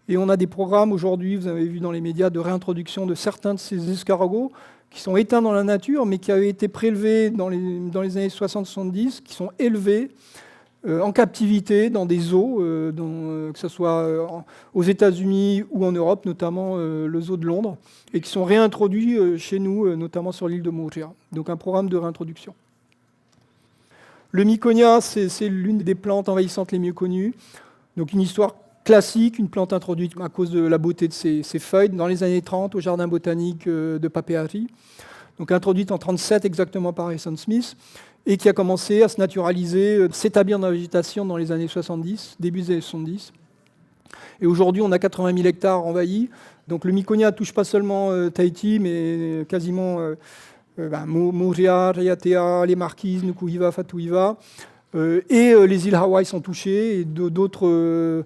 Et on a des programmes aujourd'hui, vous avez vu dans les médias, de réintroduction de certains de ces escargots qui sont éteints dans la nature, mais qui avaient été prélevés dans les années 60-70, qui sont élevés en captivité dans des zoos, que ce soit aux États-Unis ou en Europe, notamment le zoo de Londres, et qui sont réintroduits chez nous, notamment sur l'île de Moorea. Donc un programme de réintroduction. Le Miconia, c'est l'une des plantes envahissantes les mieux connues. Donc une histoire classique, une plante introduite à cause de la beauté de ses feuilles dans les années 30 au jardin botanique de Papeete. Donc introduite en 1937 exactement par Harrison Smith, et qui a commencé à se naturaliser, s'établir dans la végétation dans les années 70, début des années 70. Et aujourd'hui, on a 80 000 hectares envahis. Donc le Miconia ne touche pas seulement Tahiti, mais quasiment Moorea, Raiatea, les Marquises, Nukuhiva, Fatuhiva. Et les îles Hawaï sont touchées, et d'autres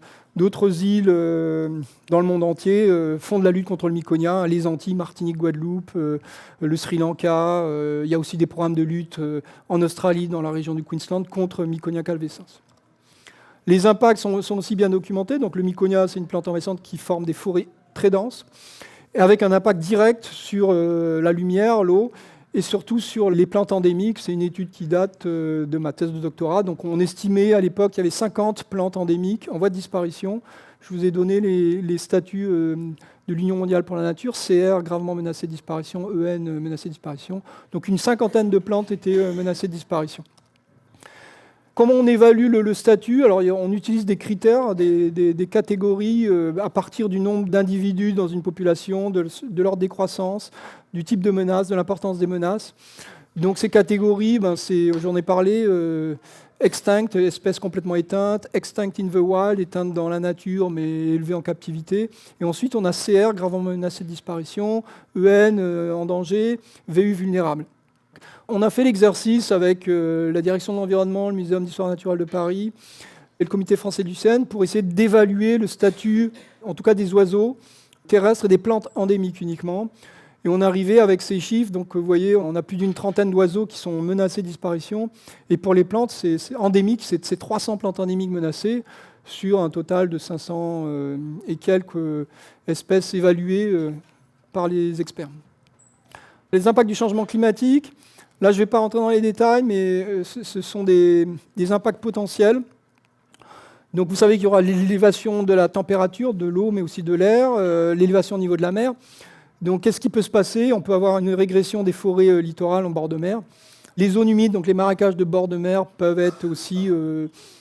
îles dans le monde entier font de la lutte contre le Miconia, les Antilles, Martinique, Guadeloupe, le Sri Lanka. Il y a aussi des programmes de lutte en Australie, dans la région du Queensland, contre Miconia calvescens. Les impacts sont aussi bien documentés. Donc, le Miconia, c'est une plante envahissante qui forme des forêts très denses, et avec un impact direct sur la lumière, l'eau, et surtout sur les plantes endémiques. C'est une étude qui date de ma thèse de doctorat. Donc on estimait à l'époque qu'il y avait 50 plantes endémiques en voie de disparition. Je vous ai donné les statuts de l'Union mondiale pour la nature, CR gravement menacée de disparition, EN menacée de disparition. Donc une cinquantaine de plantes étaient menacées de disparition. Comment on évalue le statut? Alors, on utilise des critères, des catégories à partir du nombre d'individus dans une population, de leur décroissance, du type de menace, de l'importance des menaces. Donc ces catégories, j'en ai parlé, extinct, espèce complètement éteinte, extinct in the wild, éteinte dans la nature mais élevée en captivité. Et ensuite, on a CR, gravement menacée de disparition, EN, en danger, VU, vulnérable. On a fait l'exercice avec la direction de l'environnement, le Muséum d'histoire naturelle de Paris et le Comité français du Seine pour essayer d'évaluer le statut, en tout cas des oiseaux terrestres et des plantes endémiques uniquement. Et on est arrivé avec ces chiffres. Donc vous voyez, on a plus d'une trentaine d'oiseaux qui sont menacés de disparition. Et pour les plantes, c'est endémique, c'est 300 plantes endémiques menacées sur un total de 500 et quelques espèces évaluées par les experts. Les impacts du changement climatique. Là, je ne vais pas rentrer dans les détails, mais ce sont des impacts potentiels. Donc vous savez qu'il y aura l'élévation de la température, de l'eau, mais aussi de l'air, l'élévation au niveau de la mer. Donc qu'est-ce qui peut se passer? On peut avoir une régression des forêts littorales en bord de mer. Les zones humides, donc les marécages de bord de mer, peuvent être aussi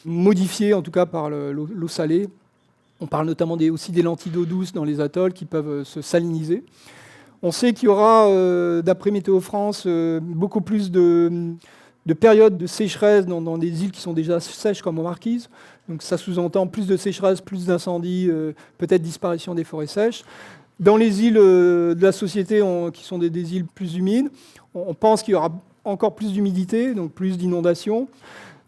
modifiés, en tout cas par l'eau salée. On parle notamment aussi des lentilles d'eau douce dans les atolls qui peuvent se saliniser. On sait qu'il y aura, d'après Météo France, beaucoup plus de périodes de sécheresse dans des îles qui sont déjà sèches comme aux Marquises. Donc ça sous-entend plus de sécheresse, plus d'incendies, peut-être disparition des forêts sèches. Dans les îles de la société qui sont des îles plus humides, on pense qu'il y aura encore plus d'humidité, donc plus d'inondations,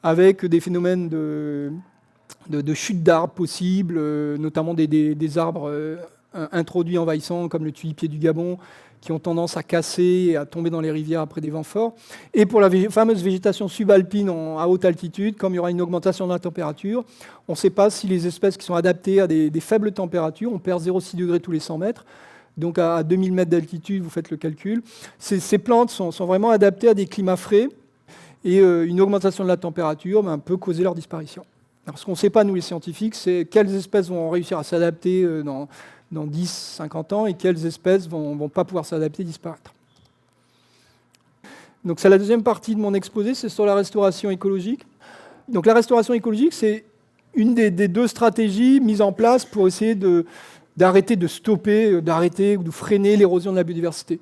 avec des phénomènes de chute d'arbres possibles, notamment des arbres introduits envahissants comme le tulipier du Gabon, qui ont tendance à casser et à tomber dans les rivières après des vents forts. Et pour la fameuse végétation subalpine à haute altitude, comme il y aura une augmentation de la température, on ne sait pas si les espèces qui sont adaptées à des faibles températures, on perd 0,6 degrés tous les 100 mètres, donc à 2000 mètres d'altitude, vous faites le calcul. Ces plantes sont vraiment adaptées à des climats frais, et une augmentation de la température peut causer leur disparition. Alors, ce qu'on ne sait pas, nous les scientifiques, c'est quelles espèces vont réussir à s'adapter dans 10, 50 ans et quelles espèces ne vont pas pouvoir s'adapter et disparaître. Donc c'est la deuxième partie de mon exposé, c'est sur la restauration écologique. Donc la restauration écologique, c'est une des deux stratégies mises en place pour essayer d'arrêter de stopper, d'arrêter ou de freiner l'érosion de la biodiversité.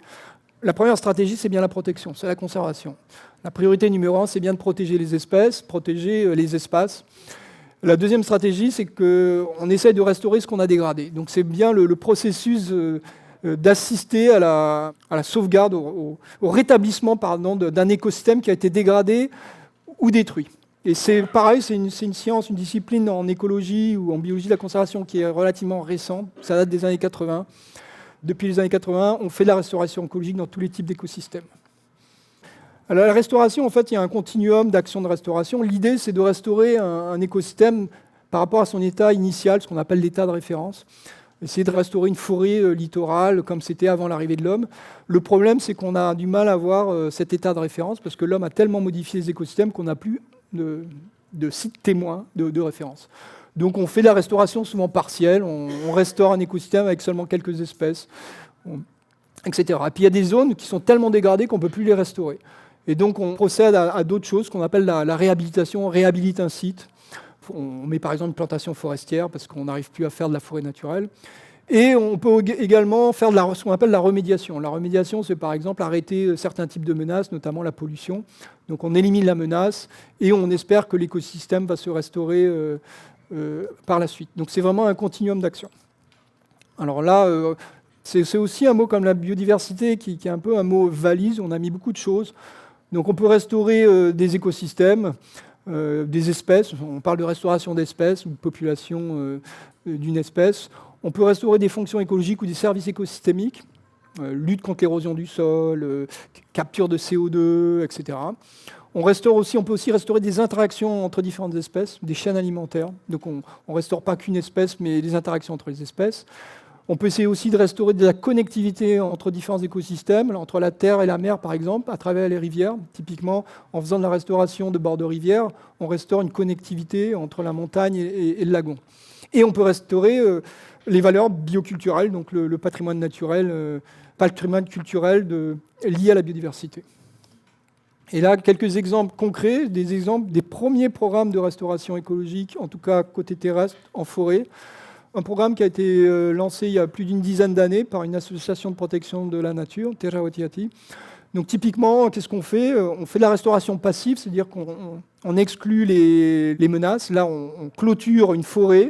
La première stratégie, c'est bien la protection, c'est la conservation. La priorité numéro 1, c'est bien de protéger les espèces, protéger les espaces. La deuxième stratégie, c'est qu'on essaye de restaurer ce qu'on a dégradé. Donc c'est bien le processus d'assister à la sauvegarde, au rétablissement d'un écosystème qui a été dégradé ou détruit. Et c'est pareil, c'est une science, une discipline en écologie ou en biologie de la conservation qui est relativement récente, ça date des années 80. Depuis les années 80, on fait de la restauration écologique dans tous les types d'écosystèmes. Alors, la restauration, en fait, il y a un continuum d'actions de restauration. L'idée, c'est de restaurer un écosystème par rapport à son état initial, ce qu'on appelle l'état de référence. Essayer de restaurer une forêt littorale comme c'était avant l'arrivée de l'homme. Le problème, c'est qu'on a du mal à avoir cet état de référence parce que l'homme a tellement modifié les écosystèmes qu'on n'a plus de sites témoins de référence. Donc on fait de la restauration souvent partielle, on restaure un écosystème avec seulement quelques espèces, etc. Et puis il y a des zones qui sont tellement dégradées qu'on ne peut plus les restaurer. Et donc on procède à d'autres choses qu'on appelle la réhabilitation, on réhabilite un site. On met par exemple une plantation forestière parce qu'on n'arrive plus à faire de la forêt naturelle. Et on peut également faire ce qu'on appelle la remédiation. La remédiation, c'est par exemple arrêter certains types de menaces, notamment la pollution. Donc on élimine la menace et on espère que l'écosystème va se restaurer par la suite. Donc c'est vraiment un continuum d'action. Alors là, c'est aussi un mot comme la biodiversité qui est un peu un mot valise, on a mis beaucoup de choses. Donc on peut restaurer des écosystèmes, des espèces, on parle de restauration d'espèces ou de population d'une espèce. On peut restaurer des fonctions écologiques ou des services écosystémiques, lutte contre l'érosion du sol, capture de CO2, etc. On peut aussi restaurer des interactions entre différentes espèces, des chaînes alimentaires. Donc on ne restaure pas qu'une espèce, mais des interactions entre les espèces. On peut essayer aussi de restaurer de la connectivité entre différents écosystèmes, entre la terre et la mer par exemple, à travers les rivières. Typiquement, en faisant de la restauration de bords de rivières, on restaure une connectivité entre la montagne et le lagon. Et on peut restaurer les valeurs bioculturelles, donc le patrimoine naturel, patrimoine culturel lié à la biodiversité. Et là, quelques exemples concrets, des exemples des premiers programmes de restauration écologique, en tout cas côté terrestre, en forêt. Un programme qui a été lancé il y a plus d'une dizaine d'années par une association de protection de la nature, Terra Watiati. Donc typiquement, qu'est-ce qu'on fait ? On fait de la restauration passive, c'est-à-dire qu'on exclut les menaces. Là, on clôture une forêt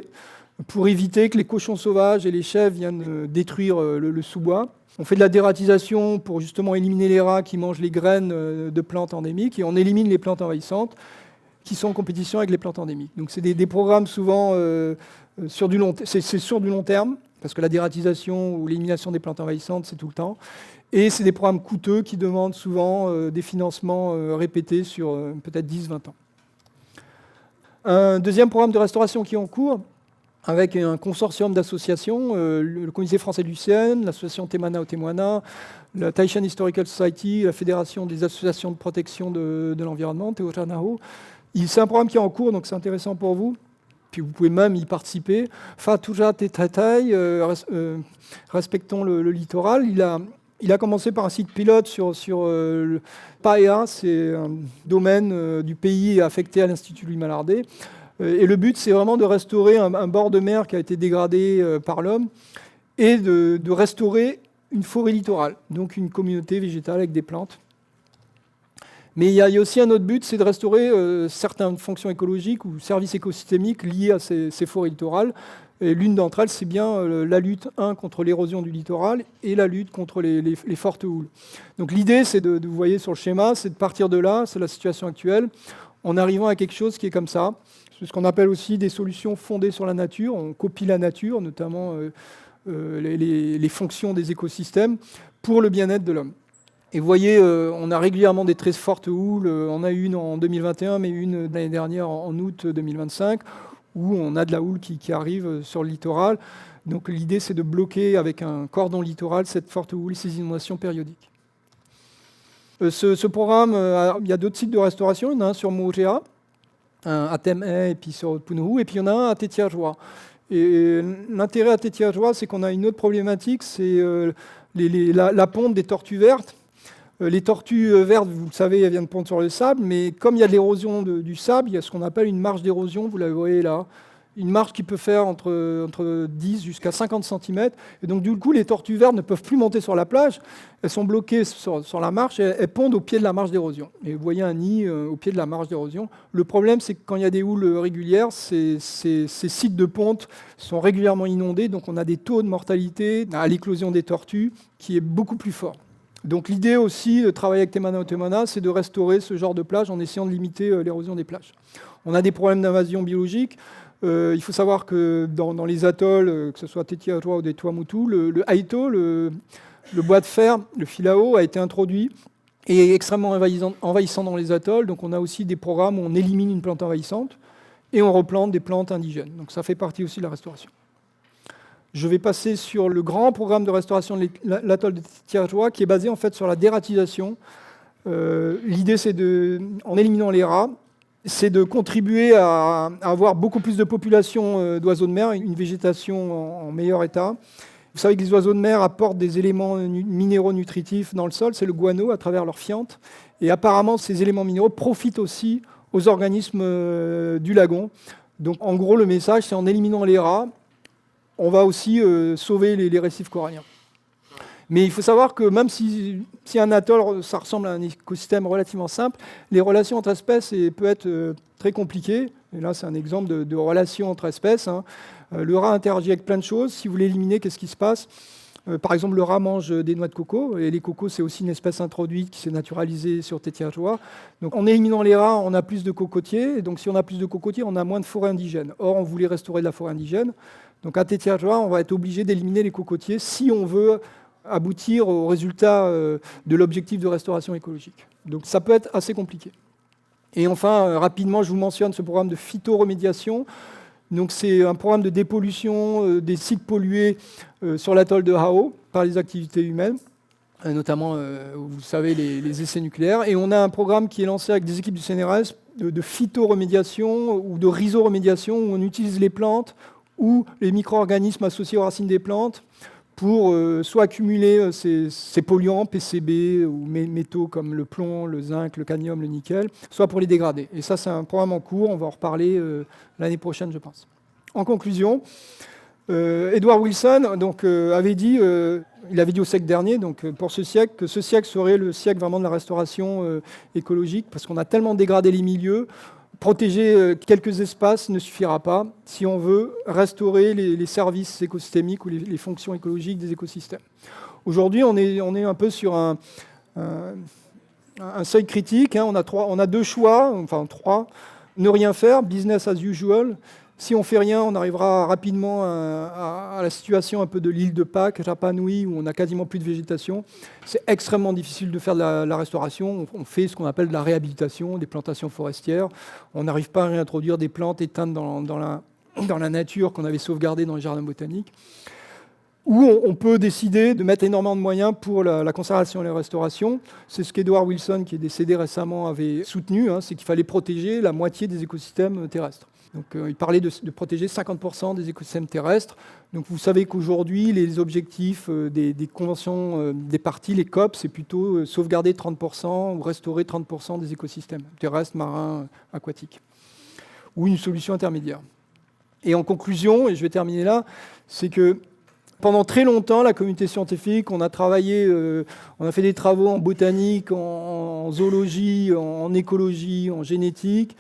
pour éviter que les cochons sauvages et les chèvres viennent détruire le sous-bois. On fait de la dératisation pour justement éliminer les rats qui mangent les graines de plantes endémiques et on élimine les plantes envahissantes qui sont en compétition avec les plantes endémiques. Donc c'est des programmes souvent sur du long terme, parce que la dératisation ou l'élimination des plantes envahissantes, c'est tout le temps. Et c'est des programmes coûteux qui demandent souvent des financements répétés sur peut-être 10-20 ans. Un deuxième programme de restauration qui est en cours, avec un consortium d'associations, le Comité français du CN, l'association Temana o Temuana, la Taishan Historical Society, la Fédération des associations de protection de l'environnement, Teotanaho. C'est un programme qui est en cours, donc c'est intéressant pour vous. Puis vous pouvez même y participer. Fatuja Tetatai, respectons le littoral. Il a commencé par un site pilote sur Paea, c'est un domaine du pays affecté à l'Institut Louis Malardé. Et le but, c'est vraiment de restaurer un bord de mer qui a été dégradé par l'homme et de restaurer une forêt littorale, donc une communauté végétale avec des plantes. Mais il y a aussi un autre but, c'est de restaurer certaines fonctions écologiques ou services écosystémiques liés à ces forêts littorales. Et l'une d'entre elles, c'est bien la lutte contre l'érosion du littoral et la lutte contre les fortes houles. Donc l'idée, c'est vous voyez sur le schéma, c'est de partir de là, c'est la situation actuelle, en arrivant à quelque chose qui est comme ça. C'est ce qu'on appelle aussi des solutions fondées sur la nature. On copie la nature, notamment les fonctions des écosystèmes, pour le bien-être de l'homme. Et vous voyez, on a régulièrement des très fortes houles. On a eu une en 2021, mais une l'année dernière en août 2025, où on a de la houle qui arrive sur le littoral. Donc l'idée, c'est de bloquer avec un cordon littoral cette forte houle, ces inondations périodiques. Ce programme, il y a d'autres sites de restauration. Il y en a un sur Moorea, à Temhe et puis sur Punhu, et puis il y en a un à Tetiaroa. Et l'intérêt à Tetiaroa, c'est qu'on a une autre problématique, c'est la ponte des tortues vertes. Les tortues vertes, vous le savez, elles viennent pondre sur le sable, mais comme il y a de l'érosion du sable, il y a ce qu'on appelle une marge d'érosion, vous la voyez là, une marge qui peut faire entre 10 jusqu'à 50 cm. Et donc du coup, les tortues vertes ne peuvent plus monter sur la plage, elles sont bloquées sur la marche, et elles pondent au pied de la marge d'érosion. Et vous voyez un nid au pied de la marge d'érosion. Le problème, c'est que quand il y a des houles régulières, ces sites de ponte sont régulièrement inondés, donc on a des taux de mortalité à l'éclosion des tortues qui est beaucoup plus fort. Donc l'idée aussi de travailler avec Te Mana o Te Mana, c'est de restaurer ce genre de plage en essayant de limiter l'érosion des plages. On a des problèmes d'invasion biologique. Il faut savoir que dans les atolls, que ce soit Tetiaroa ou des Tuamotu, le haito, le bois de fer, le filao, a été introduit et est extrêmement envahissant dans les atolls. Donc on a aussi des programmes où on élimine une plante envahissante et on replante des plantes indigènes. Donc ça fait partie aussi de la restauration. Je vais passer sur le grand programme de restauration de l'atoll de Tetiaroa qui est basé en fait sur la dératisation. L'idée, c'est en éliminant les rats, c'est de contribuer à avoir beaucoup plus de population d'oiseaux de mer, une végétation en meilleur état. Vous savez que les oiseaux de mer apportent des éléments minéraux nutritifs dans le sol, c'est le guano à travers leur fiente. Et apparemment, ces éléments minéraux profitent aussi aux organismes du lagon. Donc en gros, le message, c'est en éliminant les rats, on va aussi sauver les récifs coralliens. Mais il faut savoir que même si un atoll, ça ressemble à un écosystème relativement simple, les relations entre espèces peuvent être très compliquées. Et là, c'est un exemple de relations entre espèces. Le rat interagit avec plein de choses. Si vous l'éliminez, qu'est-ce qui se passe ? Par exemple, le rat mange des noix de coco. Et les cocos, c'est aussi une espèce introduite qui s'est naturalisée sur Tetiaroa. Donc, en éliminant les rats, on a plus de cocotiers. Et donc, si on a plus de cocotiers, on a moins de forêt indigène. Or, on voulait restaurer de la forêt indigène. Donc, à Tetiaroa, on va être obligé d'éliminer les cocotiers si on veut aboutir au résultat de l'objectif de restauration écologique. Donc ça peut être assez compliqué. Et enfin, rapidement, je vous mentionne ce programme de phytoremédiation. Donc c'est un programme de dépollution des sites pollués sur l'atoll de Hao par les activités humaines, notamment, vous savez, les essais nucléaires. Et on a un programme qui est lancé avec des équipes du CNRS de phytoremédiation ou de rhizoremédiation, où on utilise les plantes ou les micro-organismes associés aux racines des plantes pour soit accumuler ces polluants, PCB ou métaux comme le plomb, le zinc, le cadmium, le nickel, soit pour les dégrader. Et ça, c'est un programme en cours, on va en reparler l'année prochaine, je pense. En conclusion, Edward Wilson avait dit au siècle dernier, donc pour ce siècle, que ce siècle serait le siècle vraiment de la restauration écologique, parce qu'on a tellement dégradé les milieux. Protéger quelques espaces ne suffira pas si on veut restaurer les services écosystémiques ou les fonctions écologiques des écosystèmes. Aujourd'hui, on est un peu sur un seuil critique. On a deux choix, enfin trois. Ne rien faire, business as usual. Si on fait rien, on arrivera rapidement à la situation un peu de l'île de Pâques, Rapa Nui, où on a quasiment plus de végétation. C'est extrêmement difficile de faire de la restauration. On fait ce qu'on appelle de la réhabilitation, des plantations forestières. On n'arrive pas à réintroduire des plantes éteintes dans la nature qu'on avait sauvegardées dans les jardins botaniques. Ou on peut décider de mettre énormément de moyens pour la conservation et la restauration. C'est ce qu'Edward Wilson, qui est décédé récemment, avait soutenu, c'est qu'il fallait protéger la moitié des écosystèmes terrestres. Donc, il parlait de protéger 50% des écosystèmes terrestres. Donc, vous savez qu'aujourd'hui, les objectifs des conventions des parties, les COP, c'est plutôt sauvegarder 30% ou restaurer 30% des écosystèmes terrestres, marins, aquatiques. Ou une solution intermédiaire. Et en conclusion, et je vais terminer là, c'est que pendant très longtemps, la communauté scientifique, on a fait des travaux en botanique, en zoologie, en écologie, en génétique,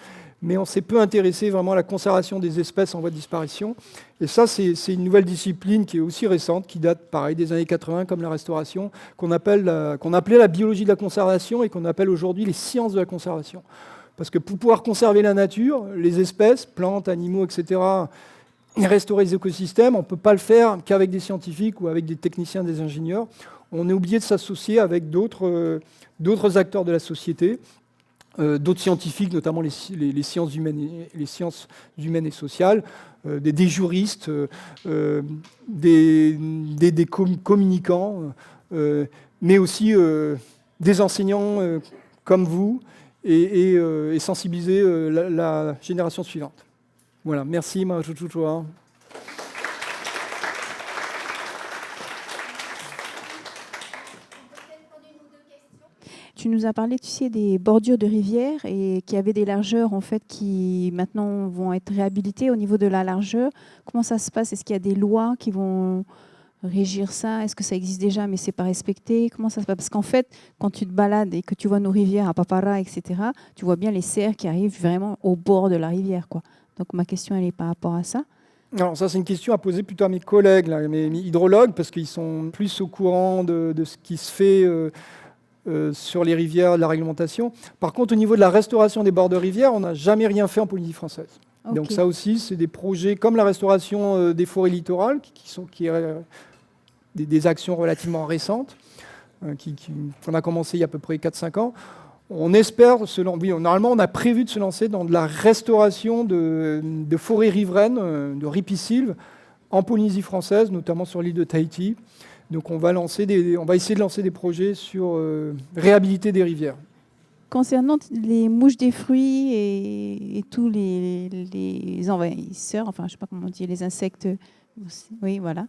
mais on s'est peu intéressé vraiment à la conservation des espèces en voie de disparition. Et ça, c'est une nouvelle discipline qui est aussi récente, qui date, pareil, des années 80, comme la restauration, qu'on appelait la biologie de la conservation et qu'on appelle aujourd'hui les sciences de la conservation. Parce que pour pouvoir conserver la nature, les espèces, plantes, animaux, etc., restaurer les écosystèmes, on ne peut pas le faire qu'avec des scientifiques ou avec des techniciens, des ingénieurs. On est obligé de s'associer avec d'autres acteurs de la société, d'autres scientifiques, notamment les sciences humaines et sociales, des juristes, des communicants, mais aussi des enseignants comme vous, et sensibiliser la génération suivante. Voilà, merci, Majujujoa. Tu nous as parlé, tu sais, des bordures de rivières et qui avaient des largeurs en fait qui maintenant vont être réhabilitées au niveau de la largeur. Comment ça se passe? Est-ce qu'il y a des lois qui vont régir ça? Est-ce que ça existe déjà mais c'est pas respecté? Comment ça se passe? Parce qu'en fait, quand tu te balades et que tu vois nos rivières à Papara, etc., tu vois bien les cerfs qui arrivent vraiment au bord de la rivière, quoi. Donc ma question, elle est par rapport à ça. Alors ça, c'est une question à poser plutôt à mes collègues, là, mes hydrologues, parce qu'ils sont plus au courant de ce qui se fait sur les rivières, de la réglementation. Par contre, au niveau de la restauration des bords de rivière, on n'a jamais rien fait en Polynésie française. Okay. Donc ça aussi, c'est des projets comme la restauration des forêts littorales, qui sont des actions relativement récentes, qu'on a commencé il y a à peu près 4-5 ans. On espère, normalement, on a prévu de se lancer dans de la restauration de forêts riveraines, de ripisylves, en Polynésie française, notamment sur l'île de Tahiti. Donc on va essayer de lancer des projets sur réhabiliter des rivières. Concernant les mouches des fruits et tous les envahisseurs, enfin je ne sais pas comment on dit, les insectes, oui voilà.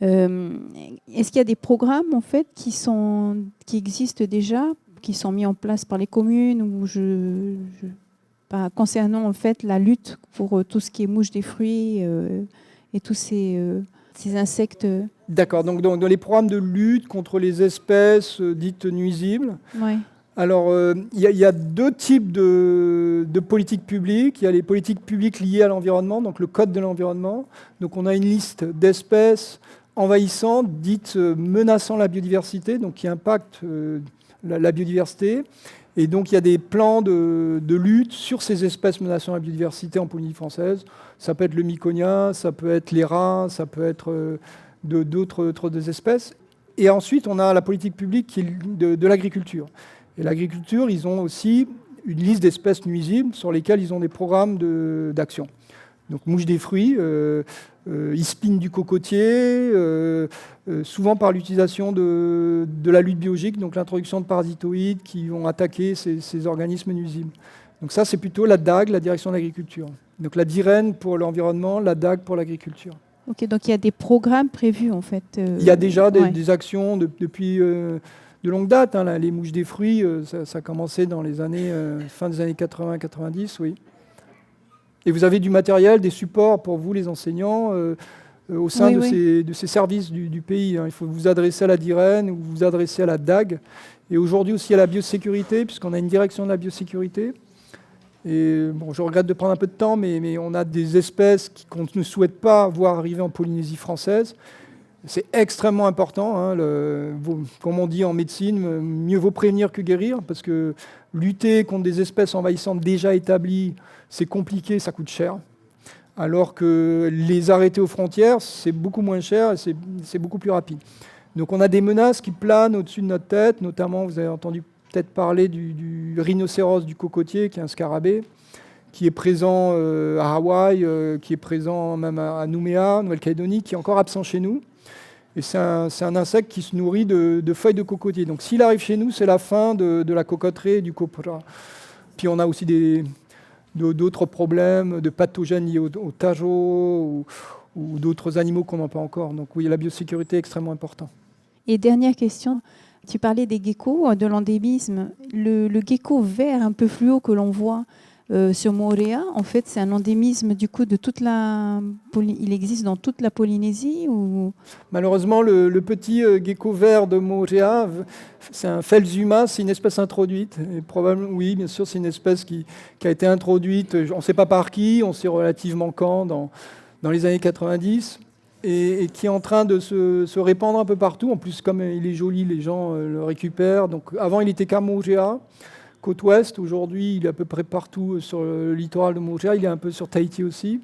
Est-ce qu'il y a des programmes en fait qui existent déjà, qui sont mis en place par les communes ou concernant en fait la lutte pour tout ce qui est mouches des fruits et tous ces insectes? D'accord, donc dans les programmes de lutte contre les espèces dites nuisibles, ouais. Alors il y a deux types de politiques publiques. Il y a les politiques publiques liées à l'environnement, donc le code de l'environnement. Donc on a une liste d'espèces envahissantes, dites menaçant la biodiversité, donc qui impactent la biodiversité. Et donc il y a des plans de lutte sur ces espèces menaçant la biodiversité en Polynésie française. Ça peut être le miconia, ça peut être les rats, ça peut être d'autres espèces. Et ensuite, on a la politique publique qui est de l'agriculture. Et l'agriculture, ils ont aussi une liste d'espèces nuisibles sur lesquelles ils ont des programmes d'action. Donc mouches des fruits, ispine du cocotier, souvent par l'utilisation de la lutte biologique, donc l'introduction de parasitoïdes qui vont attaquer ces organismes nuisibles. Donc ça, c'est plutôt la DAG, la direction de l'agriculture. Donc la DIREN pour l'environnement, la DAG pour l'agriculture. Ok, donc il y a des programmes prévus en fait. Il y a déjà des actions depuis de longue date. Hein, les mouches des fruits, ça a commencé dans les années fin des années 80-90, oui. Et vous avez du matériel, des supports pour vous, les enseignants, au sein de ces services du pays. Hein. Il faut vous adresser à la DIREN ou vous adresser à la DAG. Et aujourd'hui aussi à la biosécurité, puisqu'on a une direction de la biosécurité. Et bon, je regrette de prendre un peu de temps, mais on a des espèces qu'on ne souhaite pas voir arriver en Polynésie française. C'est extrêmement important. Hein, comme on dit en médecine, mieux vaut prévenir que guérir, parce que lutter contre des espèces envahissantes déjà établies, c'est compliqué, ça coûte cher. Alors que les arrêter aux frontières, c'est beaucoup moins cher et c'est beaucoup plus rapide. Donc on a des menaces qui planent au-dessus de notre tête, notamment, vous avez entendu peut-être parler du rhinocéros du cocotier, qui est un scarabée, qui est présent à Hawaï, qui est présent même à Nouméa, Nouvelle-Calédonie, qui est encore absent chez nous. Et c'est un insecte qui se nourrit de feuilles de cocotier. Donc s'il arrive chez nous, c'est la fin de la cocoterie et du copra. Puis on a aussi d'autres problèmes de pathogènes liés au tajo ou d'autres animaux qu'on n'en pas encore. Donc oui, la biosécurité est extrêmement importante. Et dernière question, tu parlais des geckos, de l'endémisme. Le gecko vert un peu fluo que l'on voit sur Moorea, en fait, c'est un endémisme du coup de il existe dans toute la Polynésie ou... Malheureusement, le petit gecko vert de Moorea, c'est un Phelsuma, c'est une espèce introduite. Et probablement, oui, bien sûr, c'est une espèce qui a été introduite, on ne sait pas par qui, on sait relativement quand, dans les années 90, et qui est en train de se répandre un peu partout. En plus, comme il est joli, les gens le récupèrent. Donc, avant, il était qu'à Moorea, côte ouest. Aujourd'hui, il est à peu près partout sur le littoral de Moorea. Il est un peu sur Tahiti aussi.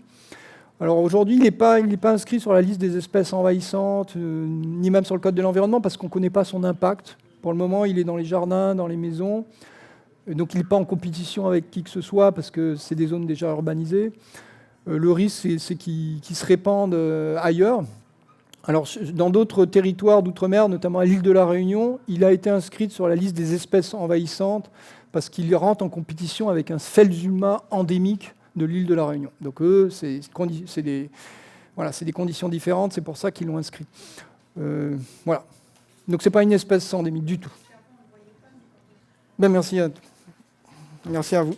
Alors aujourd'hui, il n'est pas inscrit sur la liste des espèces envahissantes, ni même sur le code de l'environnement, parce qu'on ne connaît pas son impact. Pour le moment, il est dans les jardins, dans les maisons. Donc il n'est pas en compétition avec qui que ce soit, parce que c'est des zones déjà urbanisées. Le risque, c'est qu'il se répande ailleurs. Alors, dans d'autres territoires d'outre-mer, notamment à l'île de la Réunion, il a été inscrit sur la liste des espèces envahissantes parce qu'il rentre en compétition avec un Sphelzuma endémique de l'île de la Réunion. Donc eux, c'est des conditions différentes, c'est pour ça qu'ils l'ont inscrit. Voilà. Donc c'est pas une espèce endémique du tout. Ben, merci à vous.